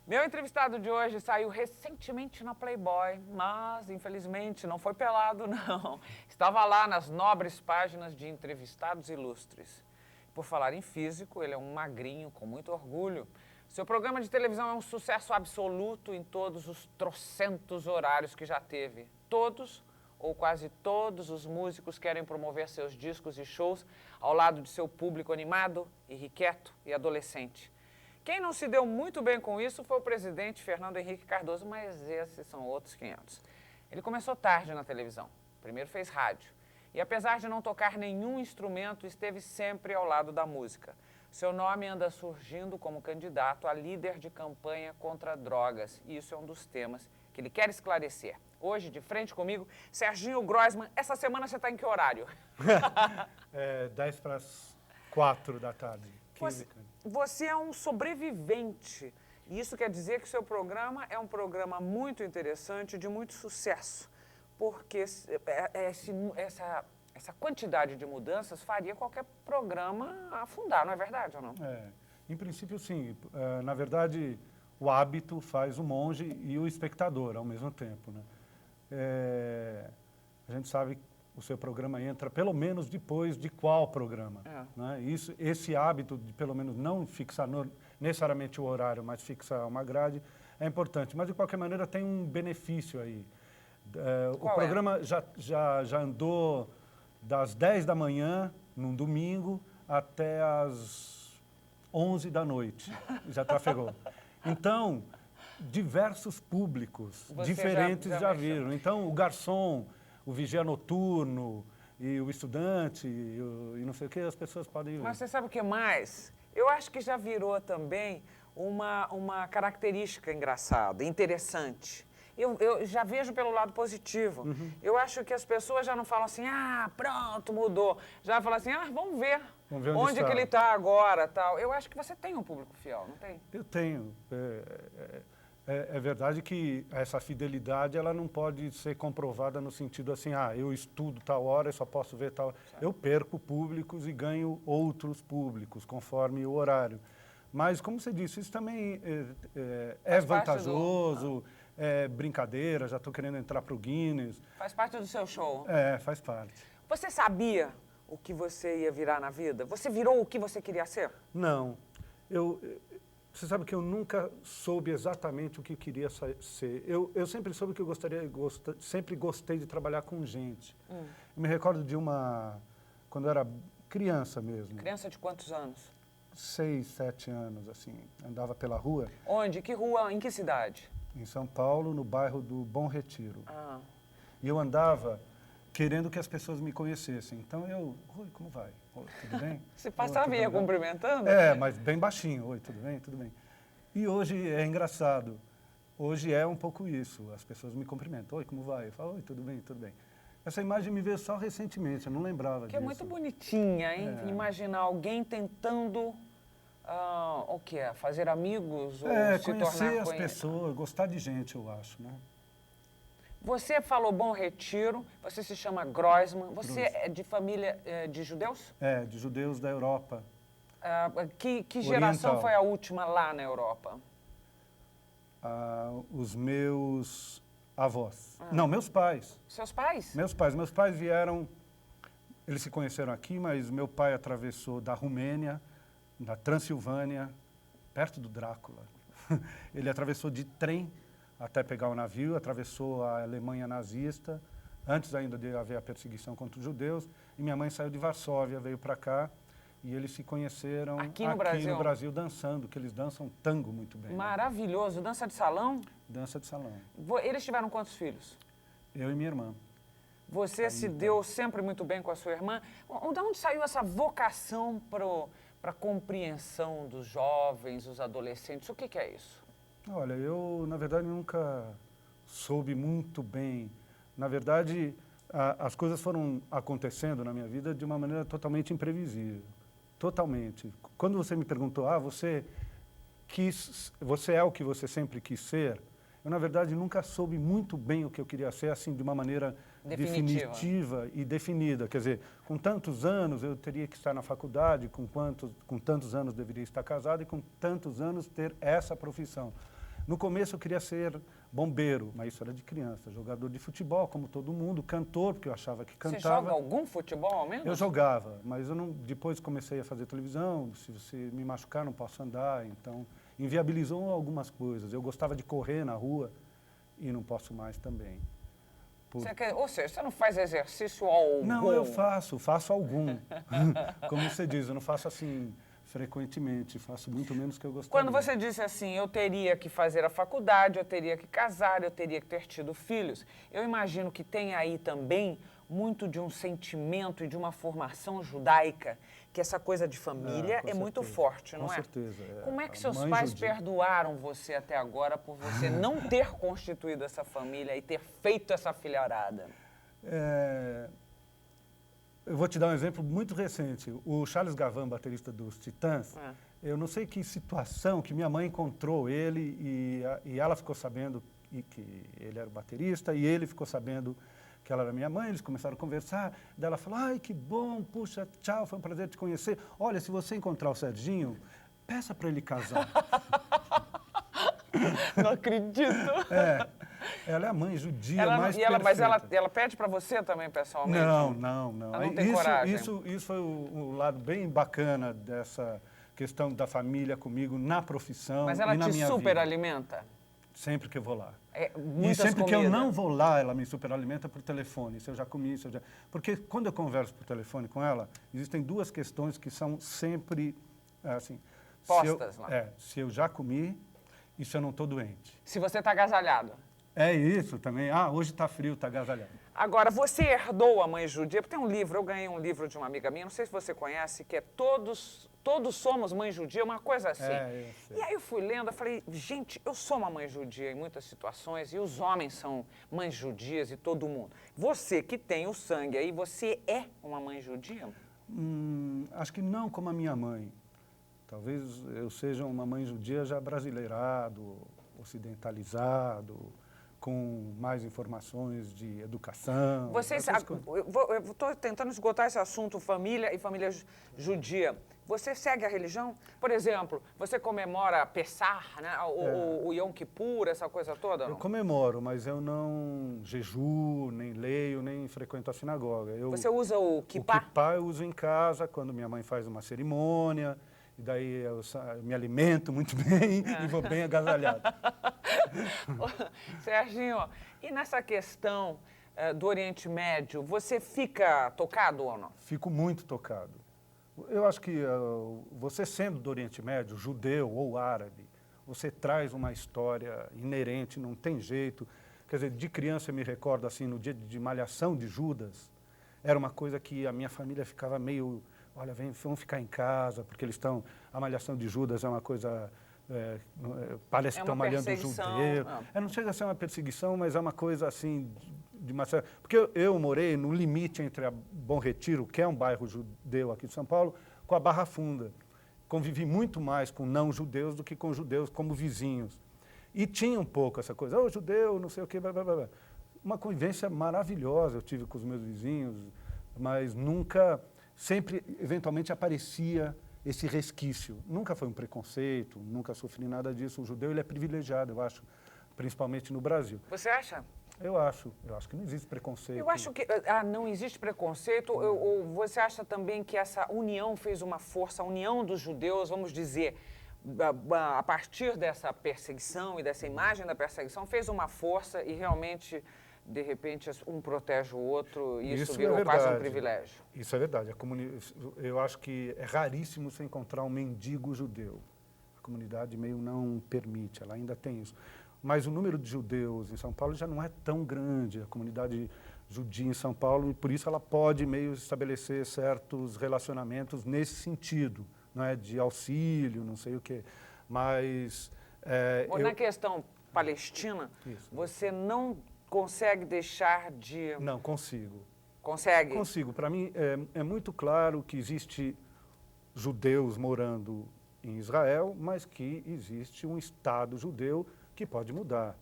Meu entrevistado de hoje saiu recentemente na Playboy, mas, infelizmente, não foi pelado, não. Estava lá nas nobres páginas de entrevistados ilustres. Por falar em físico, ele é um magrinho com muito orgulho. Seu programa de televisão é um sucesso absoluto em todos os trocentos horários que já teve. Todos, ou quase todos, os músicos querem promover seus discos e shows ao lado de seu público animado, irrequieto e adolescente. Quem não se deu muito bem com isso foi o presidente Fernando Henrique Cardoso, mas esses são outros 500. Ele começou tarde na televisão. Primeiro fez rádio. E apesar de não tocar nenhum instrumento, esteve sempre ao lado da música. Seu nome anda surgindo como candidato a líder de campanha contra drogas. E isso é um dos temas que ele quer esclarecer. Hoje, de frente comigo, Serginho Groisman. Essa semana você está em que horário? 10 para as 4 da tarde. Você é um sobrevivente. E isso quer dizer que o seu programa é um programa muito interessante, de muito sucesso. Porque essa quantidade de mudanças faria qualquer programa afundar, não é verdade ou não? Em princípio, sim. Na verdade, o hábito faz o monge e o espectador ao mesmo tempo, né? A gente sabe que o seu programa entra pelo menos depois de qual programa. Né? Esse hábito de pelo menos não fixar necessariamente o horário, mas fixar uma grade, é importante. Mas, de qualquer maneira, tem um benefício aí. O programa já andou das 10 da manhã, num domingo, até as 11 da noite. Já trafegou. Então, diversos públicos diferentes já viram. Então, o garçom, o vigia noturno, e o estudante, e não sei o que, as pessoas podem ver. Mas você sabe o que mais? Eu acho que já virou também uma característica engraçada, interessante. Eu já vejo pelo lado positivo. Eu acho que as pessoas já não falam assim, pronto, mudou. Já falam assim, vamos ver onde que ele está agora, tal. Eu acho que você tem um público fiel, não tem? Eu tenho. É verdade que essa fidelidade ela não pode ser comprovada no sentido assim, eu estudo tal hora, eu só posso ver tal hora. Eu perco públicos e ganho outros públicos, conforme o horário. Mas, como você disse, isso também é vantajoso, é brincadeira, já estou querendo entrar para o Guinness. Faz parte do seu show? Faz parte. Você sabia o que você ia virar na vida? Você virou o que você queria ser? Não. Você sabe que eu nunca soube exatamente o que queria ser. Eu sempre soube que sempre gostei de trabalhar com gente. Eu me recordo de quando eu era criança mesmo. Criança de quantos anos? 6, 7 anos, assim. Andava pela rua. Onde? Que rua? Em que cidade? Em São Paulo, no bairro do Bom Retiro. E eu andava querendo que as pessoas me conhecessem. Então oi, como vai? Oi, tudo bem? Você passava e ia cumprimentando? Mas bem baixinho. Oi, tudo bem? Tudo bem. E hoje é engraçado. Hoje é um pouco isso. As pessoas me cumprimentam. Oi, como vai? Eu falo, oi, tudo bem, tudo bem. Essa imagem me veio só recentemente, eu não lembrava disso. Que é muito bonitinha, hein? Imaginar alguém tentando, o que é? Fazer amigos ou se conhecer as pessoas, gostar de gente, eu acho, né? Você falou Bom Retiro, você se chama Groisman, você é de família de judeus? De judeus da Europa. Que geração foi a última lá na Europa? Os meus avós. Não, meus pais. Seus pais? Meus pais vieram, eles se conheceram aqui, mas meu pai atravessou da Romênia, da Transilvânia, perto do Drácula. Ele atravessou de trem até pegar o navio, atravessou a Alemanha nazista, antes ainda de haver a perseguição contra os judeus, e minha mãe saiu de Varsóvia, veio para cá, e eles se conheceram aqui no Brasil dançando, que eles dançam tango muito bem. Maravilhoso. Né? Dança de salão? Dança de salão. Eles tiveram quantos filhos? Eu e minha irmã. Você se deu sempre muito bem com a sua irmã. De onde saiu essa vocação para a compreensão dos jovens, dos adolescentes? O que é isso? Olha, eu, na verdade, nunca soube muito bem. Na verdade, as coisas foram acontecendo na minha vida de uma maneira totalmente imprevisível. Totalmente. Quando você me perguntou, você é o que você sempre quis ser? Eu, na verdade, nunca soube muito bem o que eu queria ser, assim, de uma maneira definitiva e definida. Quer dizer, com tantos anos eu teria que estar na faculdade, com tantos anos deveria estar casado e com tantos anos ter essa profissão. No começo eu queria ser bombeiro, mas isso era de criança. Jogador de futebol, como todo mundo, cantor, porque eu achava que cantava. Você joga algum futebol ao menos? Eu jogava, mas eu não, depois comecei a fazer televisão, se você me machucar não posso andar, então inviabilizou algumas coisas. Eu gostava de correr na rua e não posso mais também. Ou seja, você não faz exercício algum? Não, eu faço algum. Como você diz, eu não faço assim frequentemente, faço muito menos que eu gostaria. Quando você disse assim, eu teria que fazer a faculdade, eu teria que casar, eu teria que ter tido filhos, eu imagino que tem aí também muito de um sentimento e de uma formação judaica, que essa coisa de família é muito forte, não é? Com certeza. Como é que seus pais perdoaram você até agora por você não ter constituído essa família e ter feito essa filharada? Eu vou te dar um exemplo muito recente. O Charles Gavan, baterista dos Titãs, eu não sei que situação que minha mãe encontrou ele e ela ficou sabendo que ele era baterista e ele ficou sabendo que ela era minha mãe, eles começaram a conversar, daí ela falou, ai, que bom, puxa, tchau, foi um prazer te conhecer. Olha, se você encontrar o Serginho, peça para ele casar. Não acredito. Ela é a mãe judia mais perfeita. Mas ela pede para você também, pessoalmente? Não. Ela não tem coragem? Isso foi o lado bem bacana dessa questão da família comigo na profissão e na minha vida. Mas ela te superalimenta? Sempre que eu vou lá. E sempre que eu não vou lá, ela me superalimenta por telefone. Se eu já comi, se eu já... Porque quando eu converso por telefone com ela, existem duas questões que são sempre, assim... postas lá. Se eu já comi e se eu não estou doente. Se você está agasalhado. É isso também. Ah, hoje está frio, está agasalhado. Agora, você herdou a mãe judia, porque tem um livro, eu ganhei um livro de uma amiga minha, não sei se você conhece, que é Todos Somos Mãe Judia, uma coisa assim. Eu sei. E aí eu fui lendo, eu falei, gente, eu sou uma mãe judia em muitas situações, e os homens são mães judias e todo mundo. Você que tem o sangue aí, você é uma mãe judia? Acho que não como a minha mãe. Talvez eu seja uma mãe judia já brasileirado, ocidentalizado, com mais informações de educação. Eu estou tentando esgotar esse assunto, família e família judia. Você segue a religião? Por exemplo, você comemora Pessah, né? o Yom Kippur, essa coisa toda? Não? Eu comemoro, mas eu não jejuo, nem leio, nem frequento a sinagoga. Você usa o kippah? O kippah eu uso em casa, quando minha mãe faz uma cerimônia, e daí eu me alimento muito bem e vou bem agasalhado. Serginho, e nessa questão do Oriente Médio, você fica tocado ou não? Fico muito tocado. Eu acho que você sendo do Oriente Médio, judeu ou árabe, você traz uma história inerente, não tem jeito. Quer dizer, de criança eu me recordo, assim, no dia de malhação de Judas, era uma coisa que a minha família ficava meio, olha, vamos ficar em casa, porque eles estão, a malhação de Judas é uma coisa, parece que estão malhando judeu. Não chega a ser uma perseguição, mas é uma coisa assim, de uma certa... Porque eu morei no limite entre a Bom Retiro, que é um bairro judeu aqui de São Paulo, com a Barra Funda. Convivi muito mais com não-judeus do que com judeus como vizinhos. E tinha um pouco essa coisa, judeu, não sei o quê, blá, blá, blá. Uma convivência maravilhosa eu tive com os meus vizinhos, mas nunca, sempre, eventualmente, aparecia esse resquício. Nunca foi um preconceito, nunca sofri nada disso. O judeu, ele é privilegiado, eu acho, principalmente no Brasil. Você acha? Eu acho que não existe preconceito. Eu acho que não existe preconceito, ou você acha também que essa união fez uma força, a união dos judeus, vamos dizer, a partir dessa perseguição e dessa imagem da perseguição, fez uma força e realmente, de repente, um protege o outro e isso virou quase um privilégio? Isso é verdade. Eu acho que é raríssimo você encontrar um mendigo judeu. A comunidade meio não permite, ela ainda tem isso. Mas o número de judeus em São Paulo já não é tão grande, a comunidade judia em São Paulo, e por isso ela pode meio estabelecer certos relacionamentos nesse sentido, não é, de auxílio, não sei o quê. Mas... Na questão palestina, você não consegue deixar de... Não, consigo. Consegue? Consigo. Para mim, é muito claro que existe judeus morando em Israel, mas que existe um Estado judeu que pode mudar.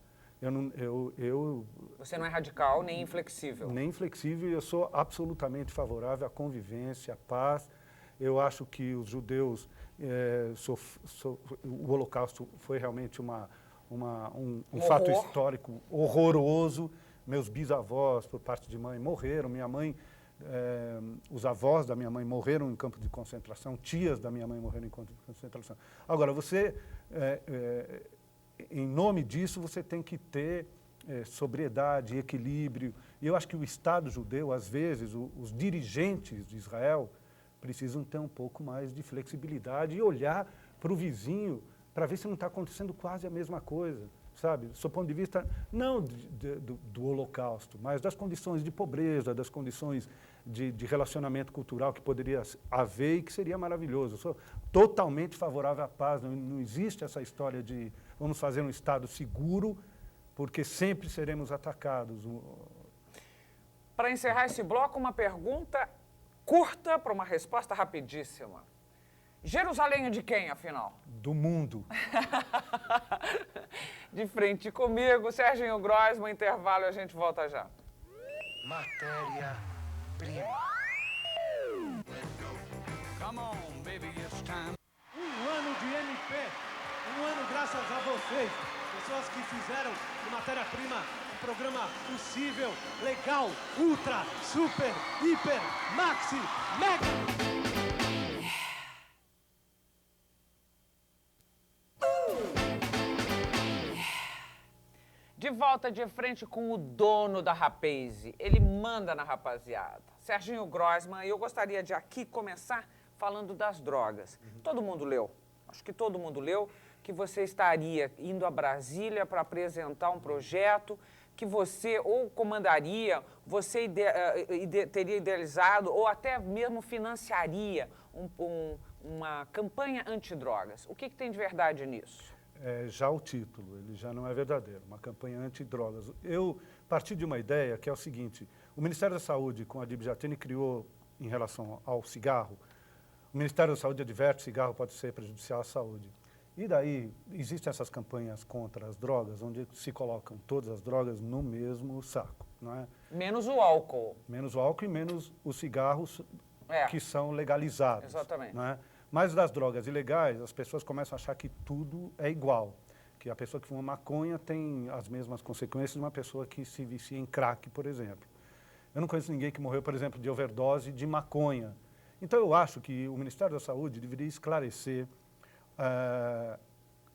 Você não é radical nem inflexível? Nem inflexível, eu sou absolutamente favorável à convivência, à paz. Eu acho que os judeus, o Holocausto foi realmente uma um fato histórico horroroso. Meus bisavós, por parte de mãe, morreram. Minha mãe, os avós da minha mãe morreram em campo de concentração, tias da minha mãe morreram em campo de concentração. Agora, você, em nome disso, você tem que ter sobriedade, equilíbrio. E eu acho que o Estado judeu, às vezes, os dirigentes de Israel, precisam ter um pouco mais de flexibilidade e olhar para o vizinho para ver se não está acontecendo quase a mesma coisa, sabe? Do seu ponto de vista, não do Holocausto, mas das condições de pobreza, das condições de relacionamento cultural que poderia haver e que seria maravilhoso. Eu sou totalmente favorável à paz, não existe essa história de vamos fazer um Estado seguro, porque sempre seremos atacados. Para encerrar esse bloco, uma pergunta curta para uma resposta rapidíssima. Jerusalém é de quem, afinal? Do mundo. De frente comigo, Serginho Groisman, intervalo e a gente volta já. Matéria-prima. Come on, baby, it's time. Um ano de MP, um ano graças a vocês, pessoas que fizeram de Matéria-Prima um programa possível, legal, ultra, super, hiper, maxi, mega. De volta de frente com o dono da Rapaze. Ele manda na rapaziada. Serginho Groisman, eu gostaria de aqui começar falando das drogas. Todo mundo leu, acho que todo mundo leu, que você estaria indo a Brasília para apresentar um projeto que você ou comandaria, você teria idealizado ou até mesmo financiaria uma campanha antidrogas. O que tem de verdade nisso? Já o título, ele já não é verdadeiro, uma campanha antidrogas. Eu parti de uma ideia que é o seguinte, o Ministério da Saúde, com a Adib Jatene, criou em relação ao cigarro, o Ministério da Saúde adverte que o cigarro pode ser prejudicial à saúde. E daí, existem essas campanhas contra as drogas, onde se colocam todas as drogas no mesmo saco, não é? Menos o álcool. Menos o álcool e menos os cigarros que são legalizados. Exatamente. Não é? Mas das drogas ilegais, as pessoas começam a achar que tudo é igual. Que a pessoa que fuma maconha tem as mesmas consequências de uma pessoa que se vicia em crack, por exemplo. Eu não conheço ninguém que morreu, por exemplo, de overdose de maconha. Então, eu acho que o Ministério da Saúde deveria esclarecer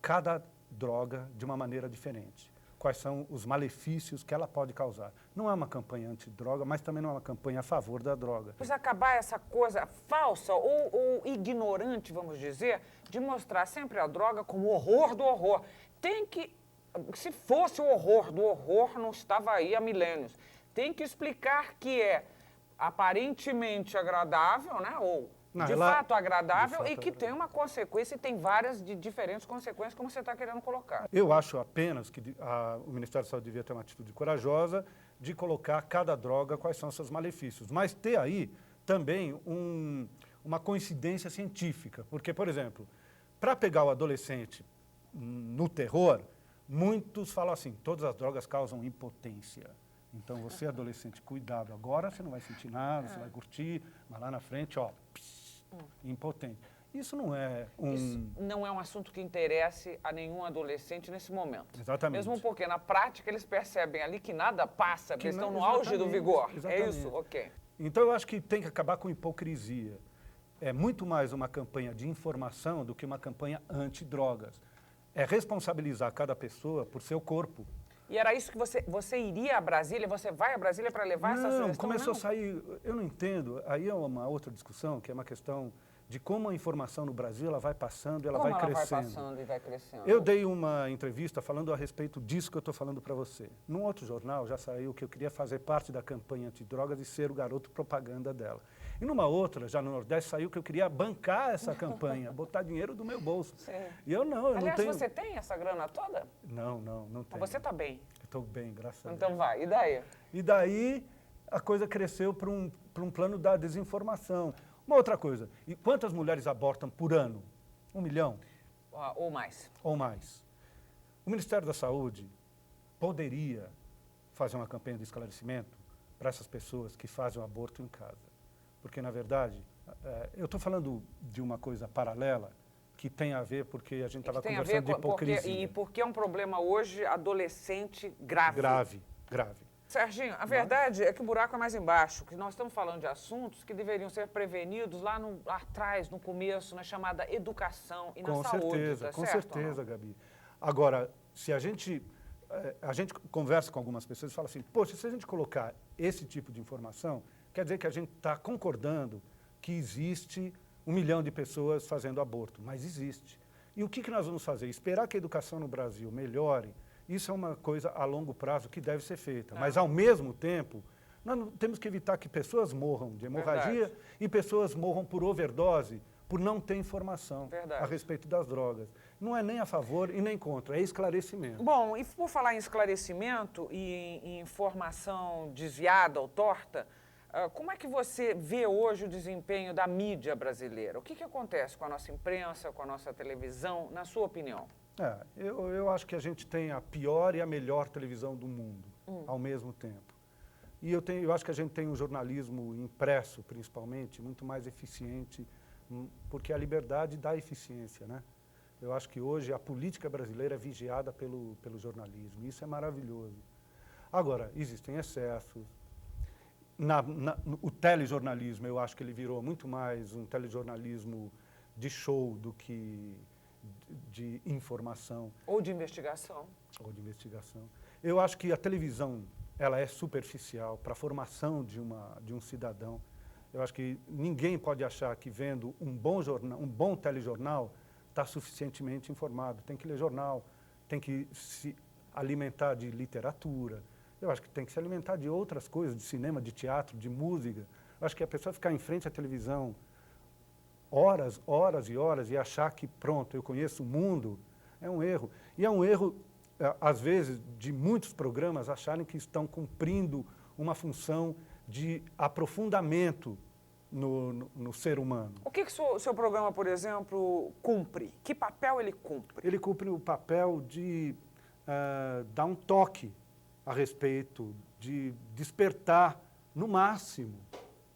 cada droga de uma maneira diferente. Quais são os malefícios que ela pode causar. Não é uma campanha antidroga, mas também não é uma campanha a favor da droga. Precisa acabar essa coisa falsa ou ignorante, vamos dizer, de mostrar sempre a droga como o horror do horror. Tem que, se fosse o horror do horror, não estava aí há milênios. Tem que explicar que é aparentemente agradável, né? Ou de fato agradável e que tem uma consequência e tem várias diferentes consequências, como você está querendo colocar. Eu acho apenas que o Ministério da Saúde devia ter uma atitude corajosa de colocar cada droga quais são os seus malefícios, mas ter aí também uma coincidência científica, porque, por exemplo, para pegar o adolescente no terror, muitos falam assim, todas as drogas causam impotência. Então, você, adolescente, cuidado. Agora você não vai sentir nada, você vai curtir, mas lá na frente, ó, impotente. Isso não é Isso não é um assunto que interesse a nenhum adolescente nesse momento. Exatamente. Mesmo porque, na prática, eles percebem ali que nada passa, porque eles estão no auge do vigor. Exatamente. É isso? Ok. Então, eu acho que tem que acabar com hipocrisia. É muito mais uma campanha de informação do que uma campanha antidrogas. É responsabilizar cada pessoa por seu corpo. E era isso que você iria a Brasília, você vai a Brasília para levar essa sugestão? Começou a sair, eu não entendo, aí é uma outra discussão, que é uma questão de como a informação no Brasil ela vai passando, ela vai crescendo. Como ela vai passando e vai crescendo? Eu dei uma entrevista falando a respeito disso que eu estou falando para você. Num outro jornal já saiu que eu queria fazer parte da campanha antidrogas e ser o garoto propaganda dela. E numa outra, já no Nordeste, saiu que eu queria bancar essa campanha, botar dinheiro do meu bolso. Sim. E eu não Aliás, tenho... você tem essa grana toda? Não tenho. Mas você está bem? Estou bem, graças a Deus. Então vai, e daí? E daí a coisa cresceu para um plano da desinformação. Uma outra coisa, e quantas mulheres abortam por ano? 1 milhão? Ou mais. Ou mais. O Ministério da Saúde poderia fazer uma campanha de esclarecimento para essas pessoas que fazem o aborto em casa. Porque, na verdade, eu estou falando de uma coisa paralela que tem a ver, porque a gente estava Tem a conversando ver de hipocrisia. porque é um problema hoje adolescente grave. Grave. Serginho, a verdade é que o buraco é mais embaixo, que nós estamos falando de assuntos que deveriam ser prevenidos lá atrás, no começo, na chamada educação e na saúde. Com certeza, Gabi. Agora, se a gente conversa com algumas pessoas e fala assim, poxa, se a gente colocar esse tipo de informação, quer dizer que a gente está concordando que existe 1 milhão de pessoas fazendo aborto, mas existe. E o que nós vamos fazer? Esperar que a educação no Brasil melhore? Isso é uma coisa a longo prazo que deve ser feita. Mas, ao mesmo tempo, nós temos que evitar que pessoas morram de hemorragia e pessoas morram por overdose, por não ter informação a respeito das drogas. Não é nem a favor e nem contra, é esclarecimento. Bom, e por falar em esclarecimento e em informação desviada ou torta, como é que você vê hoje o desempenho da mídia brasileira? O que acontece com a nossa imprensa, com a nossa televisão, na sua opinião? Eu acho que a gente tem a pior e a melhor televisão do mundo, ao mesmo tempo. E eu acho que a gente tem um jornalismo impresso, principalmente, muito mais eficiente, porque a liberdade dá eficiência, né? Eu acho que hoje a política brasileira é vigiada pelo jornalismo, isso é maravilhoso. Agora, existem excessos. O telejornalismo, eu acho que ele virou muito mais um telejornalismo de show do que de informação. Ou de investigação. Eu acho que a televisão, ela é superficial para a formação de um cidadão. Eu acho que ninguém pode achar que vendo um bom telejornal está suficientemente informado. Tem que ler jornal, tem que se alimentar de literatura. Eu acho que tem que se alimentar de outras coisas, de cinema, de teatro, de música. Eu acho que a pessoa ficar em frente à televisão horas e horas e achar que, pronto, eu conheço o mundo, é um erro. E é um erro, às vezes, de muitos programas acharem que estão cumprindo uma função de aprofundamento no ser humano. O que o seu programa, por exemplo, cumpre? Que papel ele cumpre? Ele cumpre o papel de dar um toque a respeito, de despertar, no máximo,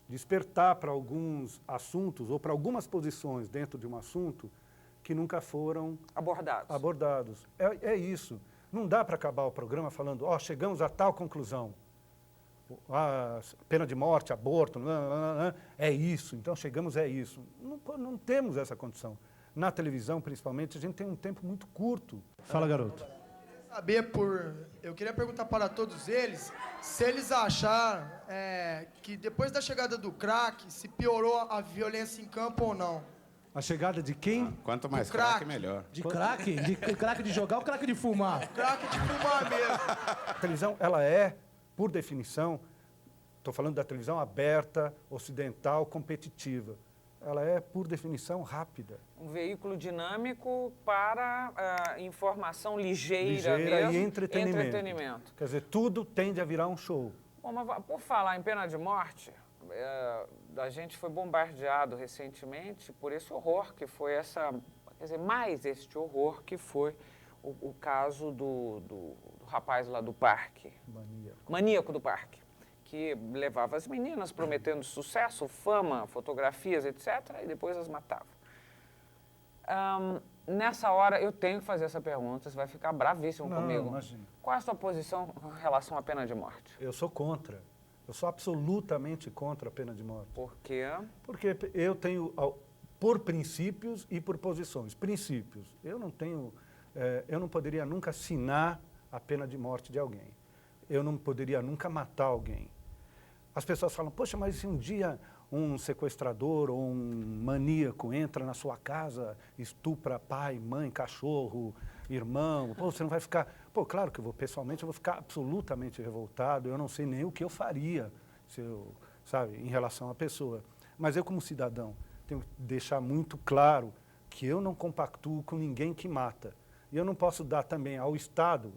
despertar para alguns assuntos ou para algumas posições dentro de um assunto que nunca foram abordados. É isso. Não dá para acabar o programa falando, chegamos a tal conclusão. Pena de morte, aborto, é isso. Então, chegamos a isso. Não temos essa condição. Na televisão, principalmente, a gente tem um tempo muito curto. Fala, garoto. Eu queria perguntar para todos eles se eles acharam que depois da chegada do crack, se piorou a violência em campo ou não. A chegada de quem? Quanto mais crack, melhor. De crack? De crack de jogar ou crack de fumar? Crack de fumar mesmo. A televisão, ela é, por definição, estou falando da televisão aberta, ocidental, competitiva. Ela é, por definição, rápida. Um veículo dinâmico para informação ligeira mesmo, e entretenimento. Quer dizer, tudo tende a virar um show. Bom, mas por falar em pena de morte, a gente foi bombardeado recentemente por esse horror que foi mais este horror que foi o caso do rapaz lá do parque. Maníaco do parque. Que levava as meninas prometendo sucesso, fama, fotografias, etc., e depois as matava. Nessa hora, eu tenho que fazer essa pergunta, você vai ficar bravíssimo comigo. Imagina. Qual é a sua posição em relação à pena de morte? Eu sou contra. Eu sou absolutamente contra a pena de morte. Por quê? Porque eu tenho, por princípios e por posições. Princípios. Eu não poderia nunca assinar a pena de morte de alguém. Eu não poderia nunca matar alguém. As pessoas falam, poxa, mas se um dia um sequestrador ou um maníaco entra na sua casa, estupra pai, mãe, cachorro, irmão, você não vai ficar... Claro que pessoalmente eu vou ficar absolutamente revoltado, eu não sei nem o que eu faria, em relação à pessoa. Mas eu, como cidadão, tenho que deixar muito claro que eu não compactuo com ninguém que mata. E eu não posso dar também ao Estado,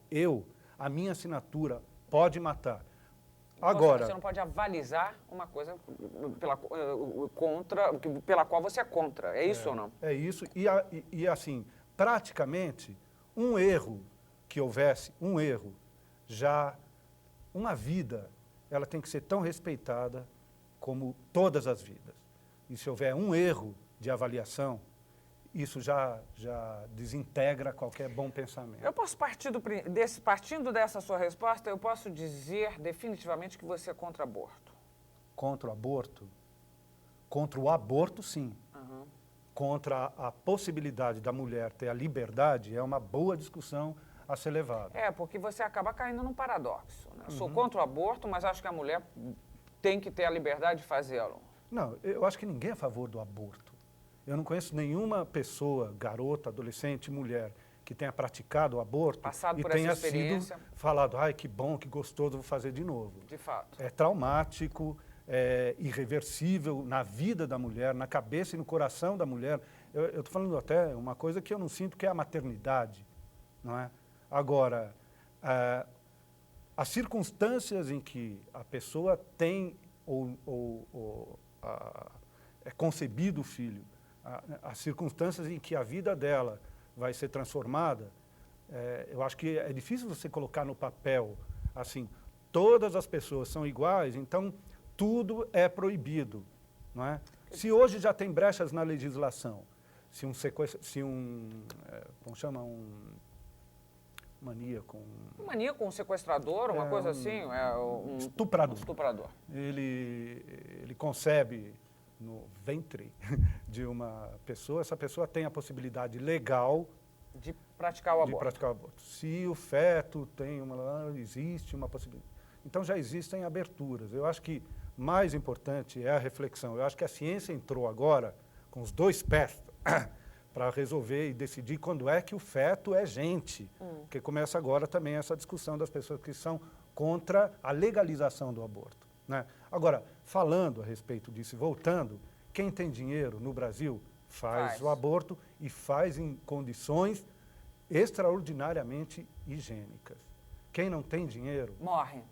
a minha assinatura pode matar. Agora, você não pode avalizar uma coisa pela qual você é contra. É isso ou não? É isso. E assim, praticamente, um erro que houvesse, já uma vida, ela tem que ser tão respeitada como todas as vidas. E se houver um erro de avaliação, isso já desintegra qualquer bom pensamento. Eu posso partindo dessa sua resposta, eu posso dizer definitivamente que você é contra aborto. Contra o aborto? Contra o aborto, sim. Uhum. Contra a possibilidade da mulher ter a liberdade, é uma boa discussão a ser levada. É, porque você acaba caindo num paradoxo. Né? Eu sou contra o aborto, mas acho que a mulher tem que ter a liberdade de fazê-lo. Não, eu acho que ninguém é a favor do aborto. Eu não conheço nenhuma pessoa, garota, adolescente, mulher, que tenha praticado o aborto Passado e por tenha essa experiência. sido falado, ai, que bom, que gostoso, vou fazer de novo. De fato. É traumático, é irreversível na vida da mulher, na cabeça e no coração da mulher. Eu estou falando até uma coisa que eu não sinto, que é a maternidade, não é? Agora, as circunstâncias em que a pessoa tem é concebido o filho, as circunstâncias em que a vida dela vai ser transformada, eu acho que é difícil você colocar no papel, assim, todas as pessoas são iguais, então tudo é proibido, não é? Se hoje já tem brechas na legislação, maníaco, um sequestrador, uma coisa assim, um estuprador. Ele concebe no ventre de uma pessoa, essa pessoa tem a possibilidade legal de praticar o aborto. Se o feto existe uma possibilidade. Então já existem aberturas. Eu acho que mais importante é a reflexão. Eu acho que a ciência entrou agora com os dois pés para resolver e decidir quando é que o feto é gente. Porque começa agora também essa discussão das pessoas que são contra a legalização do aborto, né? Agora, falando a respeito disso e voltando, quem tem dinheiro no Brasil faz o aborto e faz em condições extraordinariamente higiênicas. Quem não tem dinheiro... Morre.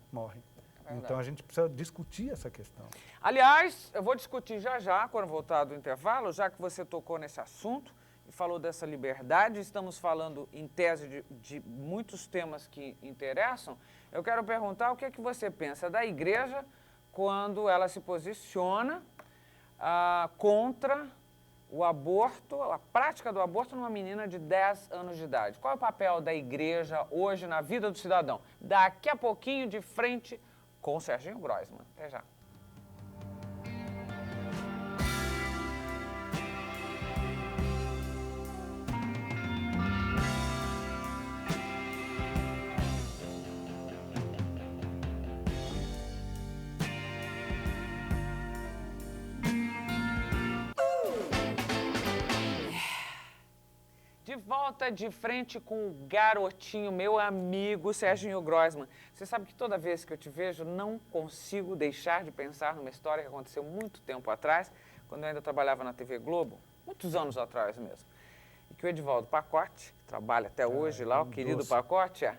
Então a gente precisa discutir essa questão. Aliás, eu vou discutir já, quando voltar do intervalo, já que você tocou nesse assunto e falou dessa liberdade, estamos falando em tese de muitos temas que interessam, eu quero perguntar o que é que você pensa da igreja quando ela se posiciona contra o aborto, a prática do aborto numa menina de 10 anos de idade. Qual é o papel da igreja hoje na vida do cidadão? Daqui a pouquinho, de frente com o Serginho Groisman. Até já. De volta de frente com o garotinho, meu amigo Serginho Groisman. Você sabe que toda vez que eu te vejo, não consigo deixar de pensar numa história que aconteceu muito tempo atrás, quando eu ainda trabalhava na TV Globo, muitos anos atrás mesmo. E que o Edivaldo Pacote, que trabalha até hoje lá, o querido Pacote,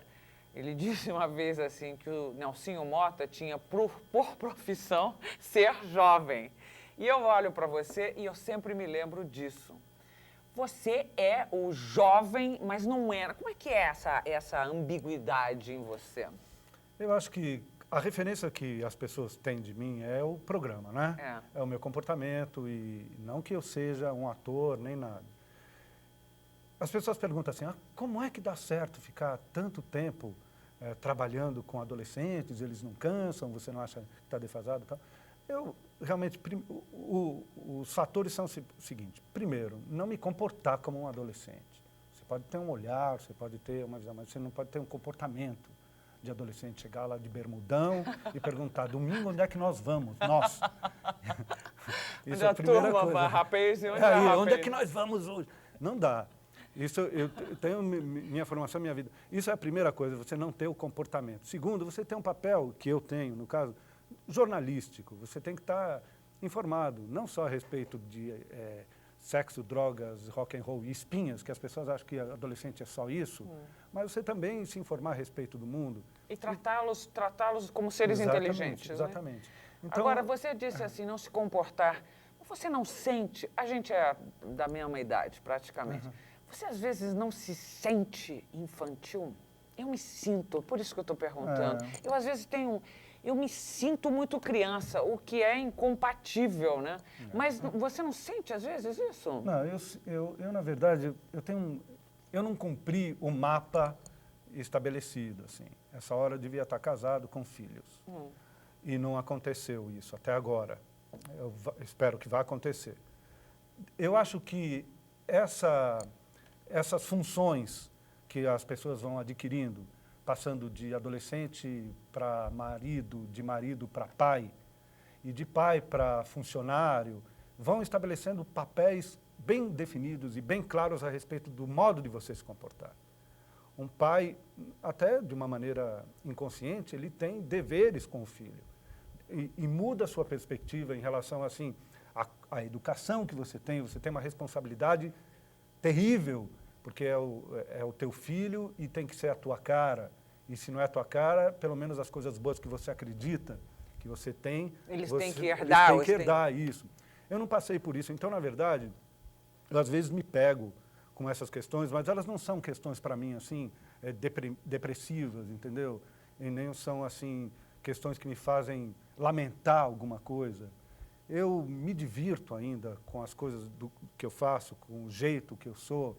ele disse uma vez assim que o Nelsinho Mota tinha por profissão ser jovem. E eu olho para você e eu sempre me lembro disso. Você é o jovem, mas não era. Como é que é essa ambiguidade em você? Eu acho que a referência que as pessoas têm de mim é o programa, né? É o meu comportamento e não que eu seja um ator nem nada. As pessoas perguntam assim, como é que dá certo ficar tanto tempo trabalhando com adolescentes, eles não cansam, você não acha que está defasado e tal? Eu realmente, os fatores são os seguintes. Primeiro, não me comportar como um adolescente. Você pode ter um olhar, você pode ter uma visão, mas você não pode ter um comportamento de adolescente. Chegar lá de bermudão e perguntar, domingo, onde é que nós vamos? Nós. Isso é a primeira coisa. Rapaz, onde é que nós vamos hoje? Não dá. Isso, eu tenho minha formação, minha vida. Isso é a primeira coisa, você não ter o comportamento. Segundo, você tem um papel, que eu tenho, no caso, jornalístico. Você tem que estar informado, não só a respeito de sexo, drogas, rock and roll e espinhas, que as pessoas acham que adolescente é só isso, mas você também se informar a respeito do mundo. E tratá-los como seres inteligentes. Exatamente. Né? Então, agora, você disse assim, não se comportar. Você não sente, a gente é da mesma idade, praticamente. Você, às vezes, não se sente infantil? Eu me sinto, por isso que eu estou perguntando. Eu, às vezes, tenho... eu me sinto muito criança, o que é incompatível, né? Mas você não sente, às vezes, isso? Não, eu na verdade, eu não cumpri o mapa estabelecido, assim. Essa hora eu devia estar casado com filhos. E não aconteceu isso até agora. Eu espero que vá acontecer. Eu acho que essas funções que as pessoas vão adquirindo, passando de adolescente para marido, de marido para pai, e de pai para funcionário, vão estabelecendo papéis bem definidos e bem claros a respeito do modo de você se comportar. Um pai, até de uma maneira inconsciente, ele tem deveres com o filho. E muda a sua perspectiva em relação, assim, à educação que você tem uma responsabilidade terrível, porque é o teu filho e tem que ser a tua cara. E se não é a tua cara, pelo menos as coisas boas que você acredita, que você tem... Eles têm que herdar. Eles têm que herdar isso. Eu não passei por isso. Então, na verdade, eu às vezes me pego com essas questões, mas elas não são questões para mim, assim, depressivas, entendeu? E nem são, assim, questões que me fazem lamentar alguma coisa. Eu me divirto ainda com as coisas que eu faço, com o jeito que eu sou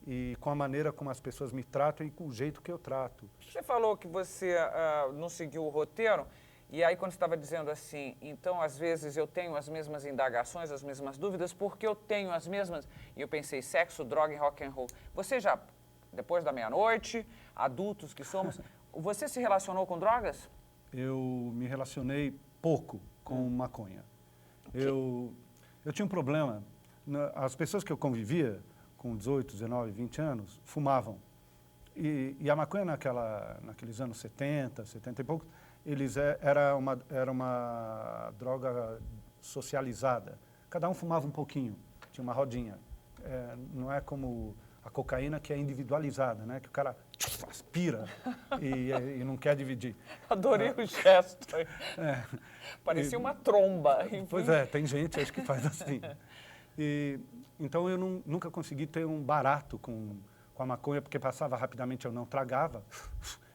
e com a maneira como as pessoas me tratam e com o jeito que eu trato. Você falou que você não seguiu o roteiro, e aí quando você estava dizendo assim, então às vezes eu tenho as mesmas indagações, as mesmas dúvidas, porque eu tenho as mesmas, e eu pensei sexo, droga e rock and roll. Você já, depois da meia-noite, adultos que somos, você se relacionou com drogas? Eu me relacionei pouco com maconha. Eu tinha um problema. As pessoas que eu convivia, com 18, 19, 20 anos, fumavam. E a maconha naqueles anos 70, 70 e poucos, era uma droga socializada. Cada um fumava um pouquinho, tinha uma rodinha. Não é como a cocaína, que é individualizada, né? Que o cara aspira e não quer dividir. Adorei o gesto. Parecia uma tromba. Enfim. Pois é, tem gente acho que faz assim. Então eu nunca consegui ter um barato com a maconha, porque passava rapidamente, eu não tragava.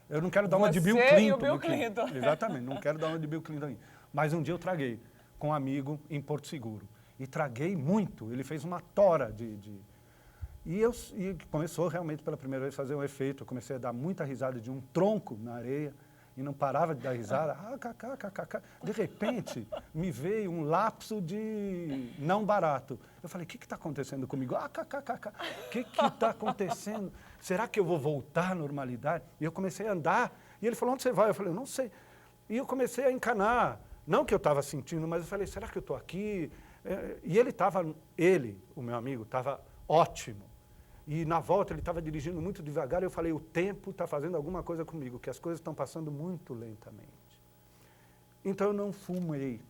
Eu não quero dar uma de Bill Clinton. E o Bill Clinton. Exatamente, não quero dar uma de Bill Clinton aí. Mas um dia eu traguei com um amigo em Porto Seguro. E traguei muito, ele fez uma tora E começou realmente pela primeira vez a fazer um efeito. Eu comecei a dar muita risada de um tronco na areia e não parava de dar risada. De repente, me veio um lapso de não barato. Eu falei, o que está acontecendo comigo? O que está acontecendo? Será que eu vou voltar à normalidade? E eu comecei a andar. E ele falou, onde você vai? Eu falei, eu não sei. E eu comecei a encanar. Não que eu estava sentindo, mas eu falei, será que eu estou aqui? E o meu amigo, estava ótimo. E na volta ele estava dirigindo muito devagar e eu falei, o tempo está fazendo alguma coisa comigo, que as coisas estão passando muito lentamente. Então eu não fumei,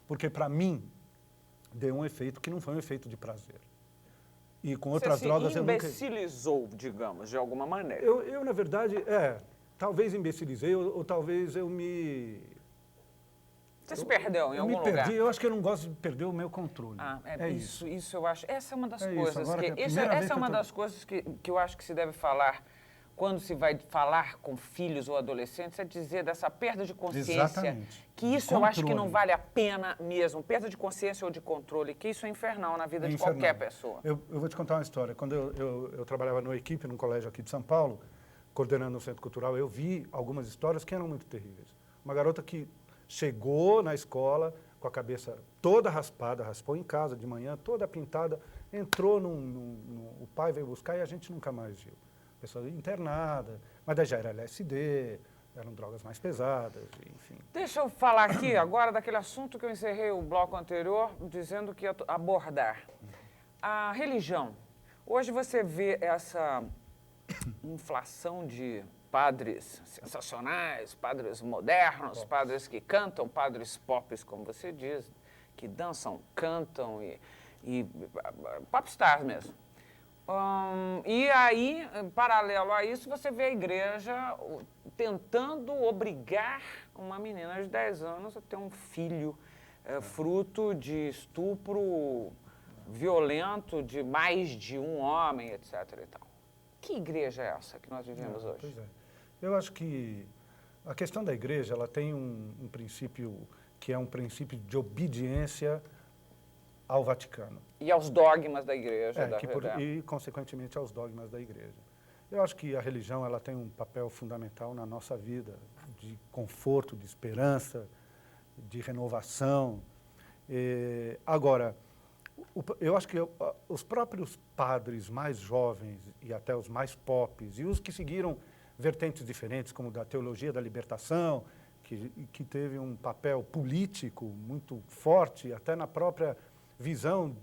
porque para mim deu um efeito que não foi um efeito de prazer. E com outras drogas eu nunca... Você se imbecilizou, digamos, de alguma maneira. Eu na verdade, talvez imbecilizei ou talvez eu me... Você se perdeu em algum lugar? Eu me perdi, eu acho que eu não gosto de perder o meu controle. Isso eu acho. Essa é uma das coisas. Essa é uma das coisas que eu acho que se deve falar quando se vai falar com filhos ou adolescentes, é dizer dessa perda de consciência. Exatamente. Que isso eu acho que não vale a pena mesmo. Perda de consciência ou de controle, que isso é infernal na vida de qualquer pessoa. Eu vou te contar uma história. Quando eu trabalhava no equipe, num colégio aqui de São Paulo, coordenando um centro cultural, eu vi algumas histórias que eram muito terríveis. Uma garota que chegou na escola com a cabeça toda raspada, raspou em casa de manhã, toda pintada, entrou o pai veio buscar e a gente nunca mais viu. A pessoa internada, mas daí já era LSD, eram drogas mais pesadas, enfim. Deixa eu falar aqui agora daquele assunto que eu encerrei o bloco anterior, dizendo que ia abordar. A religião. Hoje você vê essa inflação de padres sensacionais, padres modernos, padres que cantam, padres pop, como você diz, que dançam, cantam e popstars mesmo. E aí, paralelo a isso, você vê a igreja tentando obrigar uma menina de 10 anos a ter um filho fruto de estupro violento de mais de um homem, etc. e tal. Que igreja é essa que nós vivemos hoje? Pois é. Eu acho que A questão da igreja, ela tem um princípio que é um princípio de obediência ao Vaticano. E aos dogmas da igreja. E, consequentemente, aos dogmas da igreja. Eu acho que a religião ela tem um papel fundamental na nossa vida, de conforto, de esperança, de renovação. Agora, eu acho que os próprios padres mais jovens e até os mais popes, e os que seguiram vertentes diferentes, como da teologia da libertação, que teve um papel político muito forte, até na própria visão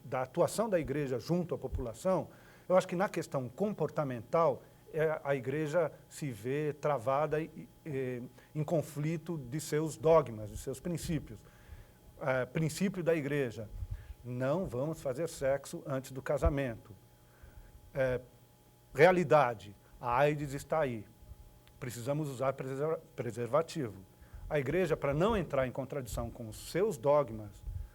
da atuação da igreja junto à população, eu acho que na questão comportamental, a igreja se vê travada em conflito de seus dogmas, de seus princípios. Princípio da igreja, não vamos fazer sexo antes do casamento. Realidade, a AIDS está aí. Precisamos usar preservativo. A igreja, para não entrar em contradição com os seus dogmas,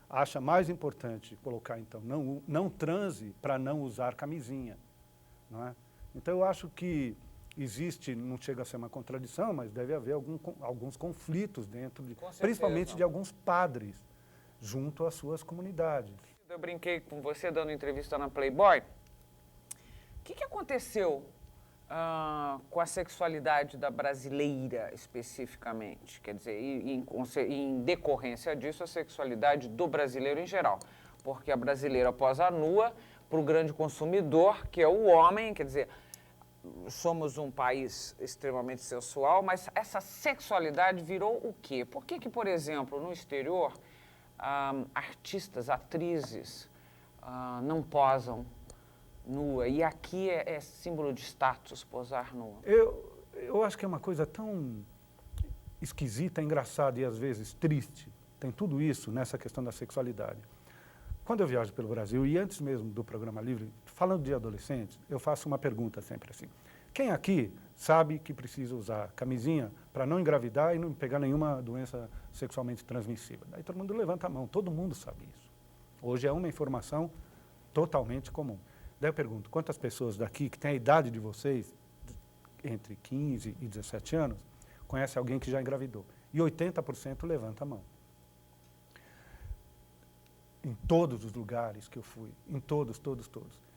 acha mais importante colocar, então, não transe para não usar camisinha. Não é? Então, eu acho que existe, não chega a ser uma contradição, mas deve haver alguns conflitos dentro, principalmente de alguns padres, junto às suas comunidades. Eu brinquei com você dando entrevista na Playboy. O que aconteceu com a sexualidade da brasileira, especificamente? Quer dizer, em decorrência disso, a sexualidade do brasileiro em geral. Porque a brasileira posa nua para o grande consumidor, que é o homem, quer dizer, somos um país extremamente sensual, mas essa sexualidade virou o quê? Por que, por exemplo, no exterior, artistas, atrizes não posam nua, e aqui é símbolo de status posar nua? Eu acho que é uma coisa tão esquisita, engraçada e às vezes triste. Tem tudo isso nessa questão da sexualidade. Quando eu viajo pelo Brasil, e antes mesmo do Programa Livre, falando de adolescentes, eu faço uma pergunta sempre assim. Quem aqui sabe que precisa usar camisinha para não engravidar e não pegar nenhuma doença sexualmente transmissível? Daí todo mundo levanta a mão, todo mundo sabe isso. Hoje é uma informação totalmente comum. Daí eu pergunto, quantas pessoas daqui que têm a idade de vocês, entre 15 e 17 anos, conhecem alguém que já engravidou? E 80% levanta a mão. Em todos os lugares que eu fui, em todos.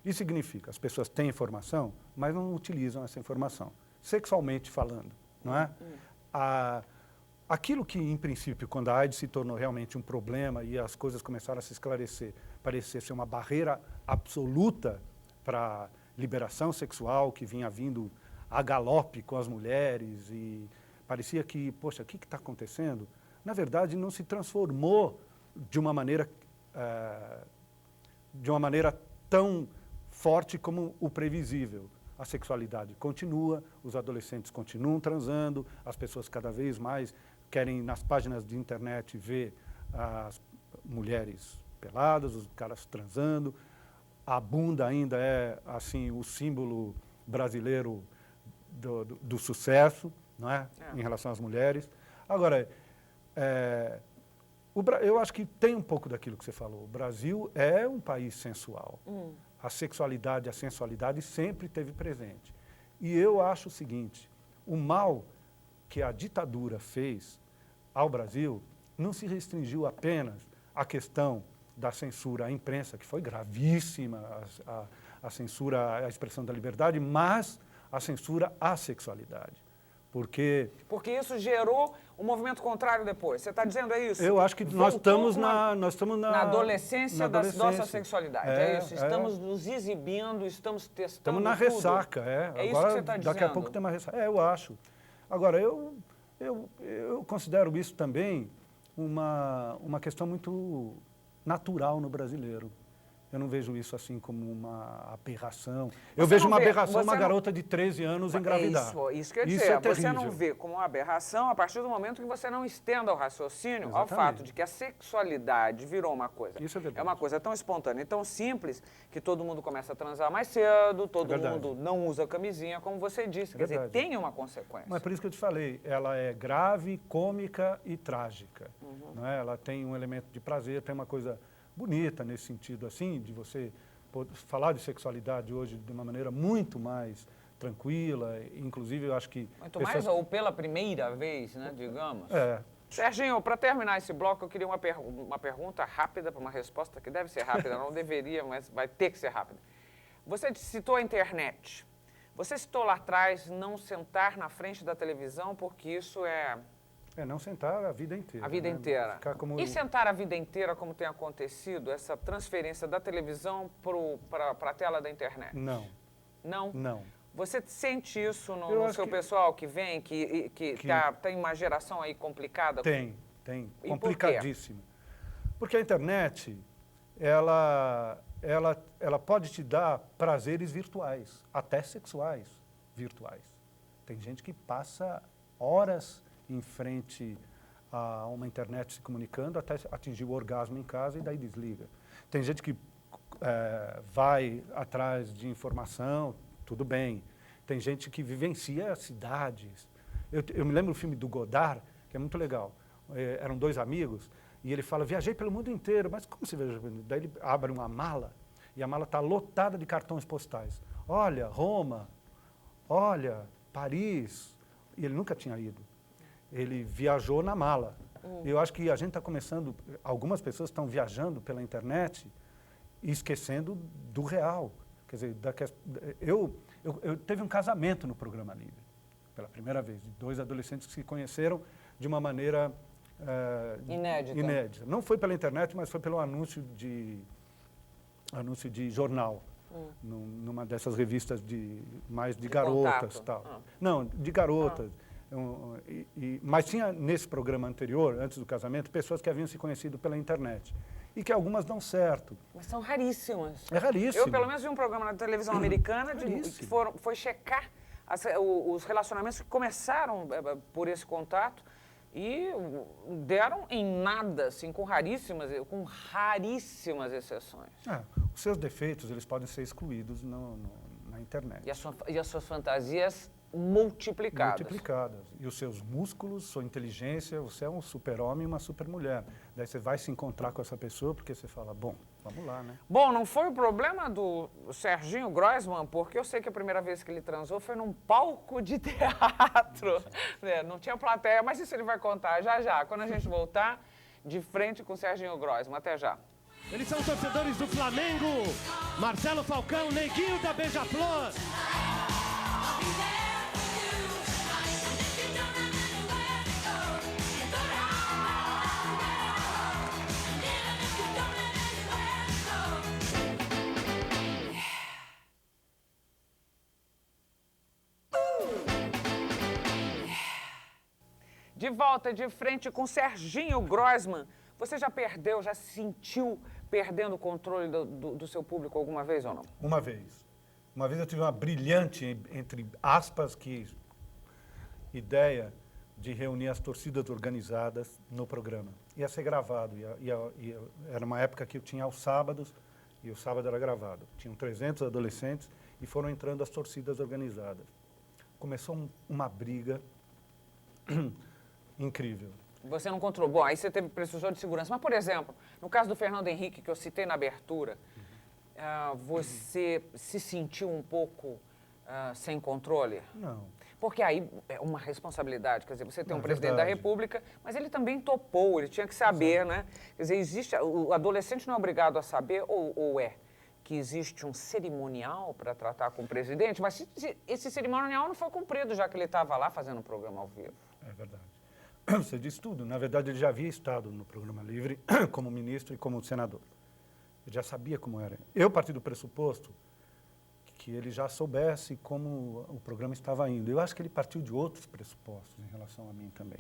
Isso significa, as pessoas têm informação, mas não utilizam essa informação, sexualmente falando, não é? Aquilo que, em princípio, quando a AIDS se tornou realmente um problema e as coisas começaram a se esclarecer, parecia ser uma barreira absoluta para liberação sexual que vinha vindo a galope com as mulheres e parecia que, poxa, o que está acontecendo? Na verdade, não se transformou de uma maneira tão forte como o previsível. A sexualidade continua, os adolescentes continuam transando, as pessoas cada vez mais querem nas páginas de internet ver as mulheres peladas, os caras transando. A bunda ainda é assim o símbolo brasileiro do sucesso, não é? Em relação às mulheres. Agora, eu acho que tem um pouco daquilo que você falou. O Brasil é um país sensual. A sexualidade, a sensualidade sempre esteve presente. E eu acho o seguinte, o mal que a ditadura fez ao Brasil não se restringiu apenas à questão da censura à imprensa, que foi gravíssima, a censura à expressão da liberdade, mas a censura à sexualidade. Porque isso gerou um movimento contrário depois. Você está dizendo isso? Eu acho que nós estamos na adolescência da nossa sexualidade. É isso. Estamos nos exibindo, estamos testando. Estamos na tudo. Ressaca. É isso que você está dizendo. Daqui a pouco tem uma ressaca. Eu acho. Agora, eu considero isso também uma questão muito natural no brasileiro. Eu não vejo isso assim como uma aberração. Eu vejo uma aberração uma garota de 13 anos engravidar. Isso que eu ia dizer. Você não vê como uma aberração a partir do momento que você não estenda o raciocínio ao fato de que a sexualidade virou uma coisa. Isso é verdade. É uma coisa tão espontânea e tão simples que todo mundo começa a transar mais cedo, todo mundo não usa camisinha, como você disse. Quer dizer, tem uma consequência. Mas por isso que eu te falei, ela é grave, cômica e trágica. Não é? Ela tem um elemento de prazer, tem uma coisa bonita nesse sentido, assim, de você falar de sexualidade hoje de uma maneira muito mais tranquila, inclusive eu acho que... Muito mais ou pela primeira vez, né, digamos. Serginho, para terminar esse bloco, eu queria uma pergunta rápida para uma resposta que deve ser rápida, não deveria, mas vai ter que ser rápida. Você citou a internet. Você citou lá atrás não sentar na frente da televisão, porque isso é... não sentar a vida inteira. A vida inteira. Como... E sentar a vida inteira, como tem acontecido, essa transferência da televisão para a tela da internet? Não. Não? Não. Você sente isso no seu pessoal que vem, que tem uma geração aí complicada? Tem. E Complicadíssima. Porque a internet, ela pode te dar prazeres virtuais, até sexuais virtuais. Tem gente que passa horas em frente a uma internet se comunicando até atingir o orgasmo em casa e daí desliga. Tem gente que vai atrás de informação, tudo bem. Tem gente que vivencia cidades. Eu me lembro do filme do Godard, que é muito legal. Eram dois amigos e ele fala, viajei pelo mundo inteiro, mas como você viajou pelo mundo? Daí ele abre uma mala e a mala está lotada de cartões postais. Olha, Roma, olha, Paris. E ele nunca tinha ido. Ele viajou na mala. Eu acho que a gente está começando, algumas pessoas estão viajando pela internet e esquecendo do real. Quer dizer, eu teve um casamento no Programa Livre, pela primeira vez, de dois adolescentes que se conheceram de uma maneira inédita. Não foi pela internet, mas foi pelo anúncio de jornal, numa dessas revistas mais de garotas. Tal. Não, de garotas. Mas tinha nesse programa anterior, antes do casamento, pessoas que haviam se conhecido pela internet. E que algumas dão certo. Mas são raríssimas. É raríssimo. Eu, pelo menos, vi um programa na televisão americana que foi checar os relacionamentos que começaram por esse contato e deram em nada, assim, com raríssimas exceções. Os seus defeitos, eles podem ser excluídos na internet. E as suas fantasias multiplicadas. E os seus músculos, sua inteligência, você é um super-homem e uma super-mulher. Daí você vai se encontrar com essa pessoa porque você fala, bom, vamos lá, né? Bom, não foi o problema do Serginho Groisman, porque eu sei que a primeira vez que ele transou foi num palco de teatro. Não tinha plateia, mas isso ele vai contar já, quando a gente voltar de frente com o Serginho Groisman. Até já. Eles são torcedores do Flamengo. Marcelo Falcão, Neguinho da Beija-Flor. De volta, de frente com Serginho Groisman. Você já se sentiu perdendo o controle do seu público alguma vez ou não? Uma vez. Uma vez eu tive uma brilhante, entre aspas, ideia de reunir as torcidas organizadas no programa. Ia ser gravado, era uma época que eu tinha aos sábados, e o sábado era gravado. Tinham 300 adolescentes e foram entrando as torcidas organizadas. Começou uma briga incrível. Você não controlou. Bom, aí você precisou de segurança. Mas, por exemplo, no caso do Fernando Henrique, que eu citei na abertura, você se sentiu um pouco sem controle? Não. Porque aí é uma responsabilidade. Quer dizer, você tem um presidente da República, mas ele também topou, ele tinha que saber, né? Quer dizer, o adolescente não é obrigado a saber, ou é que existe um cerimonial para tratar com o presidente, mas esse cerimonial não foi cumprido, já que ele estava lá fazendo um programa ao vivo. É verdade. Você disse tudo. Na verdade, ele já havia estado no Programa Livre como ministro e como senador. Ele já sabia como era. Eu parti do pressuposto que ele já soubesse como o programa estava indo. Eu acho que ele partiu de outros pressupostos em relação a mim também.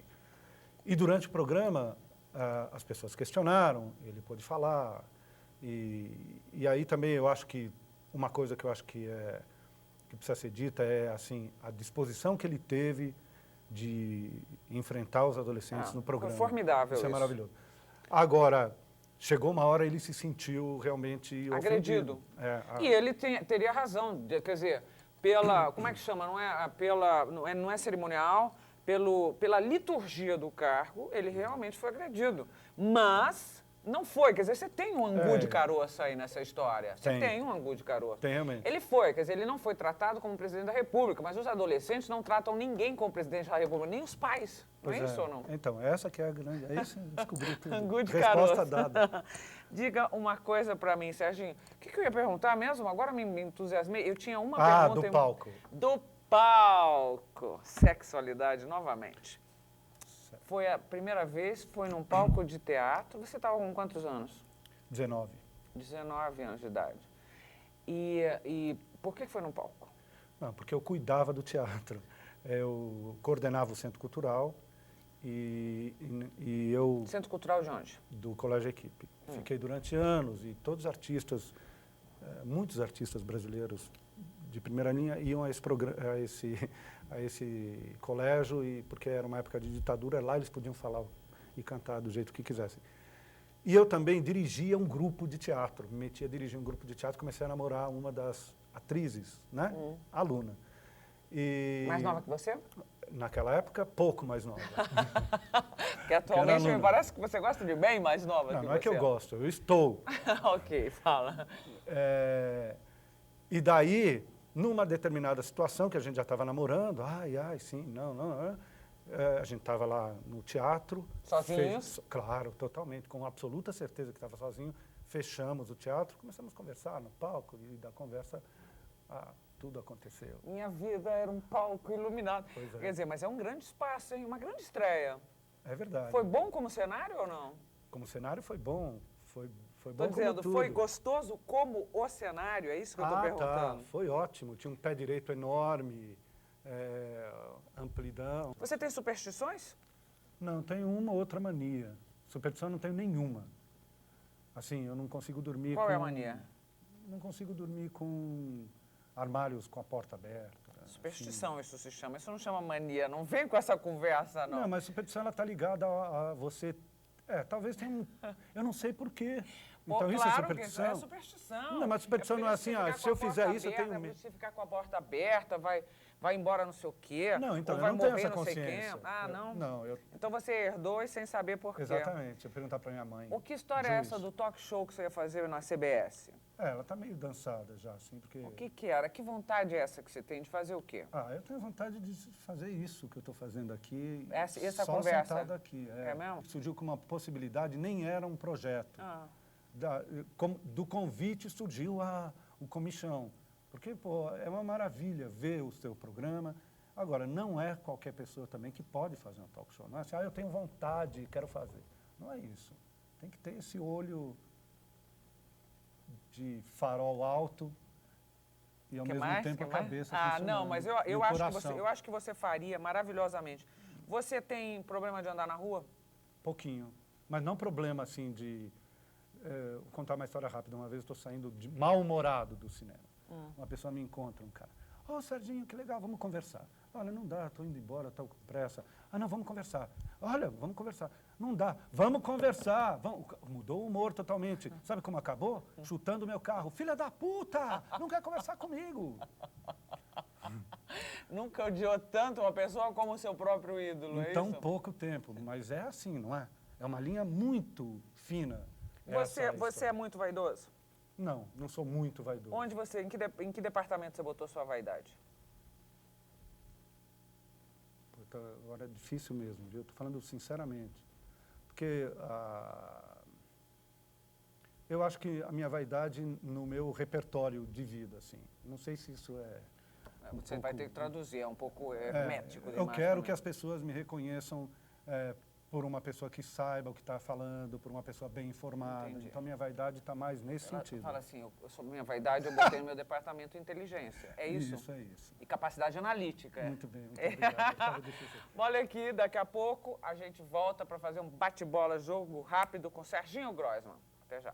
E durante o programa, as pessoas questionaram, ele pôde falar. E aí também eu acho que uma coisa que eu acho que precisa ser dita é assim, a disposição que ele teve de enfrentar os adolescentes no programa. Foi formidável isso. É maravilhoso. Agora, chegou uma hora ele se sentiu realmente agredido. E ele teria razão, quer dizer, como é que chama? Não é pela liturgia do cargo, ele realmente foi agredido. Mas Não foi, quer dizer, você tem um angu de caroço aí nessa história. Você tem um angu de caroço. Tem, realmente. Ele foi, quer dizer, ele não foi tratado como presidente da República, mas os adolescentes não tratam ninguém como presidente da República, nem os pais. Não é isso ou não? Então, essa que é a grande... Aí você descobriu tudo. Angu de Resposta caroço. dada. Diga uma coisa pra mim, Serginho. O que eu ia perguntar mesmo? Agora me entusiasmei. Eu tinha uma pergunta... Do palco. Do palco. Sexualidade, novamente. Foi a primeira vez, foi num palco de teatro. Você estava com quantos anos? 19. 19 anos de idade. E por que foi num palco? Não, porque eu cuidava do teatro. Eu coordenava o Centro Cultural e eu... Centro Cultural de onde? Do Colégio Equipe. Fiquei durante anos e todos os artistas, muitos artistas brasileiros de primeira linha iam a esse colégio, porque era uma época de ditadura, lá eles podiam falar e cantar do jeito que quisessem. E eu também dirigia um grupo de teatro, me metia a dirigir um grupo de teatro, comecei a namorar uma das atrizes, né? Aluna. Mais nova que você? Naquela época, pouco mais nova. Porque atualmente me parece que você gosta de bem mais nova que você. Não é que eu gosto, eu estou. Ok, fala. E daí, numa determinada situação que a gente já estava namorando, sim, não, a gente estava lá no teatro. Sozinhos? Claro, totalmente, com absoluta certeza que estava sozinho. Fechamos o teatro, começamos a conversar no palco e da conversa tudo aconteceu. Minha vida era um palco iluminado. Pois é. Quer dizer, mas é um grande espaço, hein? Uma grande estreia. É verdade. Foi bom como cenário ou não? Como cenário foi bom, foi bom. Estou dizendo, foi gostoso como o cenário, é isso que eu estou perguntando. Foi ótimo, tinha um pé direito enorme, amplidão. Você tem superstições? Não, tenho uma ou outra mania. Superstição não tenho nenhuma. Assim, eu não consigo dormir Qual é a mania? Não consigo dormir com armários com a porta aberta. Superstição, isso se chama. Isso não chama mania. Não vem com essa conversa, não. Não, mas superstição, ela está ligada a você... talvez tenha um... Eu não sei por quê. Então, isso é superstição? É superstição. Não, mas superstição não é assim, se eu fizer isso, eu tenho medo. Se ficar com a porta aberta, vai embora não sei o quê. Não, então, ou eu vai não tenho morrer essa não sei consciência. quem. Não? Não, Então você herdou e sem saber por quê. Exatamente, eu perguntar para minha mãe. Que história é essa do talk show que você ia fazer na CBS? Ela está meio dançada já, assim, porque... O que era? Que vontade é essa que você tem de fazer o quê? Eu tenho vontade de fazer isso que eu estou fazendo aqui. Essa só conversa? sentado aqui. É mesmo? Surgiu como uma possibilidade, nem era um projeto. Do convite surgiu o comichão. Porque, é uma maravilha ver o seu programa. Agora, não é qualquer pessoa também que pode fazer um talk show. Não é assim, eu tenho vontade, quero fazer. Não é isso. Tem que ter esse olho de farol alto e, ao mesmo tempo, a cabeça funcionando. Não, mas eu acho que você faria maravilhosamente. Você tem problema de andar na rua? Pouquinho. Mas não problema, assim, de... vou contar uma história rápida. Uma vez eu estou saindo mal-humorado do cinema. Uma pessoa me encontra, um cara. Serginho, que legal, vamos conversar. Olha, não dá, estou indo embora, estou com pressa. Não, vamos conversar. Olha, vamos conversar. Não dá, vamos conversar. Mudou o humor totalmente. Sabe como acabou? Chutando meu carro. Filha da puta, não quer conversar comigo. Nunca odiou tanto uma pessoa como o seu próprio ídolo, em tão pouco tempo, mas é assim, não é? É uma linha muito fina. Você é muito vaidoso? Não, não sou muito vaidoso. Em que departamento você botou sua vaidade? Agora é difícil mesmo, viu? Estou falando sinceramente. Porque eu acho que a minha vaidade no meu repertório de vida, assim. Não sei se isso é... Você vai ter que traduzir, é um pouco hermético. Eu quero que as pessoas me reconheçam por uma pessoa que saiba o que está falando, por uma pessoa bem informada. Entendi. Então, minha vaidade está mais nesse sentido. Fala assim, minha vaidade eu botei no meu departamento de inteligência. É isso? Isso, é isso. E capacidade analítica. Muito bem, muito obrigado. Olha aqui, daqui a pouco a gente volta para fazer um bate-bola, jogo rápido com Serginho Groisman. Até já.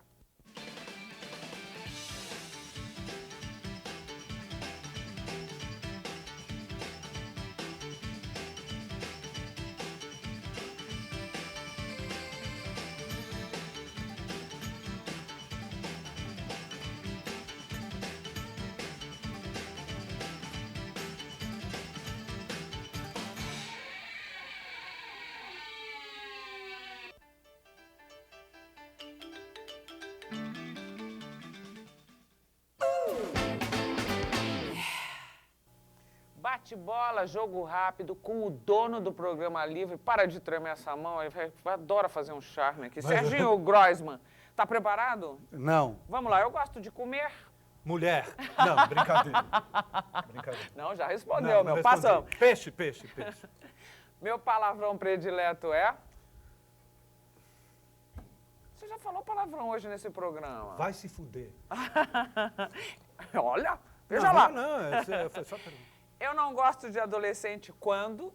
bate-bola, jogo rápido, com o dono do programa livre. Para de tremer essa mão, ele adora fazer um charme aqui. Serginho Groisman, tá preparado? Não. Vamos lá, eu gosto de comer. Mulher. Não, brincadeira. Brincadeira. Não, já respondeu, Não, meu. não Passamos. respondi. Peixe, peixe, peixe. Meu palavrão predileto é... Você já falou palavrão hoje nesse programa. Vai se fuder. Olha, veja lá. Não, foi só pergunta. Eu não gosto de adolescente quando...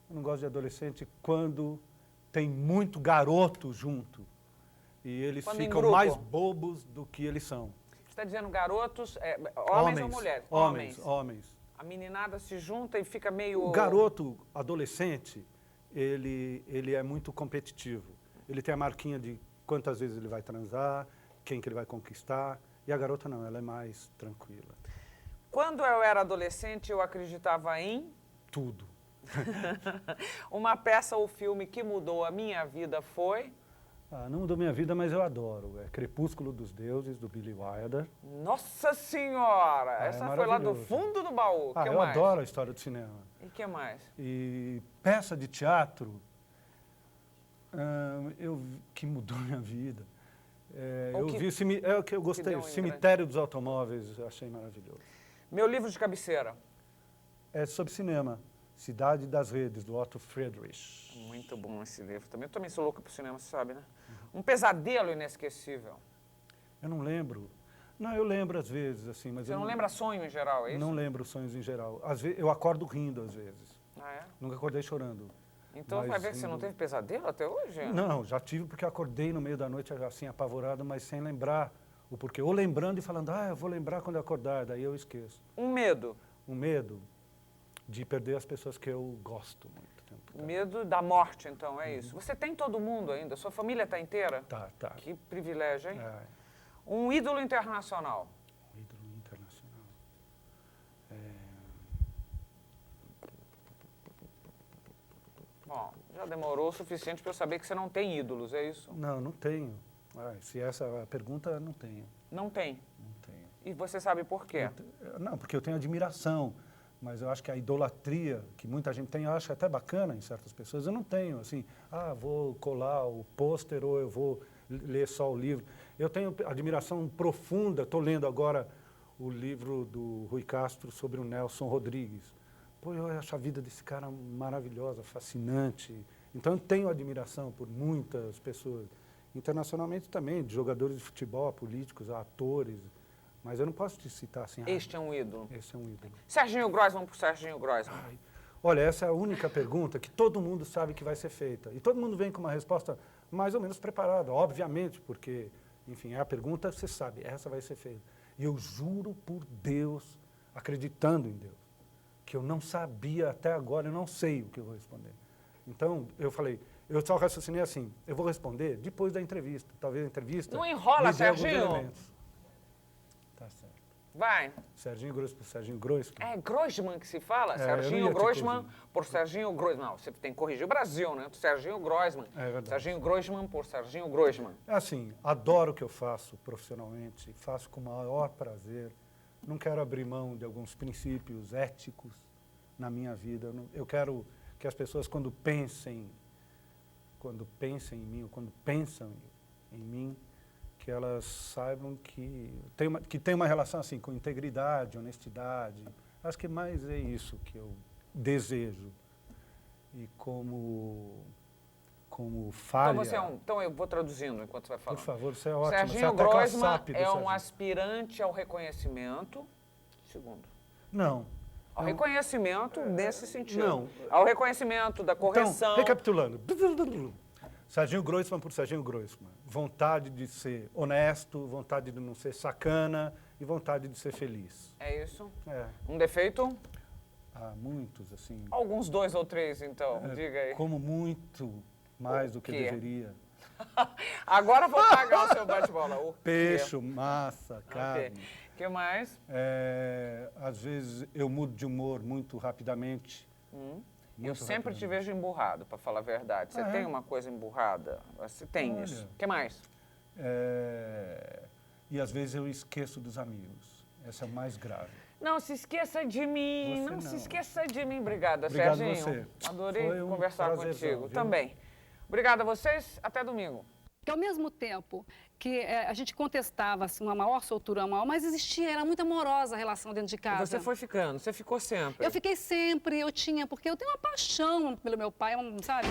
Eu não gosto de adolescente quando tem muito garoto junto. E eles Quando em ficam grupo. mais bobos do que eles são. Você está dizendo garotos, homens ou mulheres? Homens. A meninada se junta e fica meio... O garoto adolescente, ele é muito competitivo. Ele tem a marquinha de quantas vezes ele vai transar, quem que ele vai conquistar. E a garota não, ela é mais tranquila. Quando eu era adolescente, eu acreditava em... Tudo. Uma peça ou filme que mudou a minha vida foi... Não mudou minha vida, mas eu adoro. É Crepúsculo dos Deuses, do Billy Wilder. Nossa Senhora! Essa foi lá do maravilhoso. fundo do baú. Que Eu mais? adoro a história do cinema. E que mais? E peça de teatro que mudou minha vida. Ou Eu que- vi, é o que eu gostei, deu o em Cemitério dos Automóveis, eu achei maravilhoso. Meu livro de cabeceira. É sobre cinema, Cidade das Redes, do Otto Friedrich. Muito bom esse livro. Também, eu também sou louco pro cinema, você sabe, né? Um pesadelo inesquecível. Eu não lembro. Não, eu lembro às vezes, assim, mas Você eu não lembra sonho em geral, é isso? Não lembro sonhos em geral. Às vezes, eu acordo rindo, às vezes. Ah, é? Nunca acordei chorando. Então Mas vai ver que você não rindo- teve pesadelo até hoje? Não, já tive porque acordei no meio da noite, assim, apavorado, mas sem lembrar o porquê. Ou lembrando e falando, eu vou lembrar quando eu acordar, daí eu esqueço. Um medo. Um medo de perder as pessoas que eu gosto muito. Medo da morte, então, é isso. Você tem todo mundo ainda? Sua família está inteira? Tá. Que privilégio, hein? É, Um ídolo internacional. um ídolo internacional. Bom, já demorou o suficiente para eu saber que você não tem ídolos, é isso? Não tenho. Se essa é a pergunta, não tenho. Não tem. Não tenho. E você sabe por quê? Não, porque eu tenho admiração, mas eu acho que a idolatria que muita gente tem, eu acho até bacana em certas pessoas. Eu não tenho, assim, vou colar o pôster ou eu vou ler só o livro. Eu tenho admiração profunda, estou lendo agora o livro do Rui Castro sobre o Nelson Rodrigues. Pô, eu acho a vida desse cara maravilhosa, fascinante. Então eu tenho admiração por muitas pessoas. Internacionalmente também, de jogadores de futebol, a políticos, a atores. Mas eu não posso te citar assim. Este é um ídolo. Esse é um ídolo. Serginho Groisman por Serginho Groisman. Olha, essa é a única pergunta que todo mundo sabe que vai ser feita. E todo mundo vem com uma resposta mais ou menos preparada, obviamente, porque, enfim, é a pergunta, você sabe, essa vai ser feita. E eu juro por Deus, acreditando em Deus, que eu não sabia até agora, eu não sei o que eu vou responder. Então, eu falei, eu só raciocinei assim, eu vou responder depois da entrevista. Talvez a entrevista... Não enrola, me dê alguns Serginho. elementos. Tá certo. Vai. Serginho Groisman por Serginho Groisman. É Groisman que se fala? eu não Serginho ia te Groisman corrigir. por Serginho Groisman. Não, você tem que corrigir o Brasil, né? Serginho Groisman. É verdade. Serginho Groisman por Serginho Groisman. É assim, adoro o que eu faço profissionalmente, faço com o maior prazer. Não quero abrir mão de alguns princípios éticos na minha vida. Eu quero que as pessoas, quando pensem em mim, ou quando pensam em mim, que elas saibam que tem uma relação assim com integridade, honestidade. Acho que mais é isso que eu desejo. E como falha... Então eu vou traduzindo enquanto você vai falando. Por favor, você é ótimo. Serginho você é até Groisman caçape do é um Serginho. aspirante ao reconhecimento. Segundo. Não. Ao reconhecimento nesse sentido. Não. Ao reconhecimento da correção. Então, recapitulando. Serginho Groisman por Serginho Groisman. Vontade de ser honesto, vontade de não ser sacana e vontade de ser feliz. É isso? É. Um defeito? Há muitos, assim. Alguns 2 ou 3, então. Diga aí. Como muito mais do que quê? deveria. Agora vou pagar o seu bate-bola. O quê? Peixe, massa, carne. Ok. O que mais? Às vezes eu mudo de humor muito rapidamente. Eu sempre te vejo emburrado, para falar a verdade. Você Ah, é? tem uma coisa emburrada? Você tem Olha. isso. O que mais? E às vezes eu esqueço dos amigos. Esse é o mais grave. Não se esqueça de mim, Você não se não. esqueça de mim. Obrigada, Obrigado Serginho. você. Adorei Foi um conversar prazerzão, contigo. viu? Também. Obrigada a vocês, até domingo. Que ao mesmo tempo que a gente contestava assim, uma maior soltura, mas existia, era muito amorosa a relação dentro de casa. Você foi ficando, você ficou sempre. Eu fiquei sempre, porque eu tenho uma paixão pelo meu pai, sabe?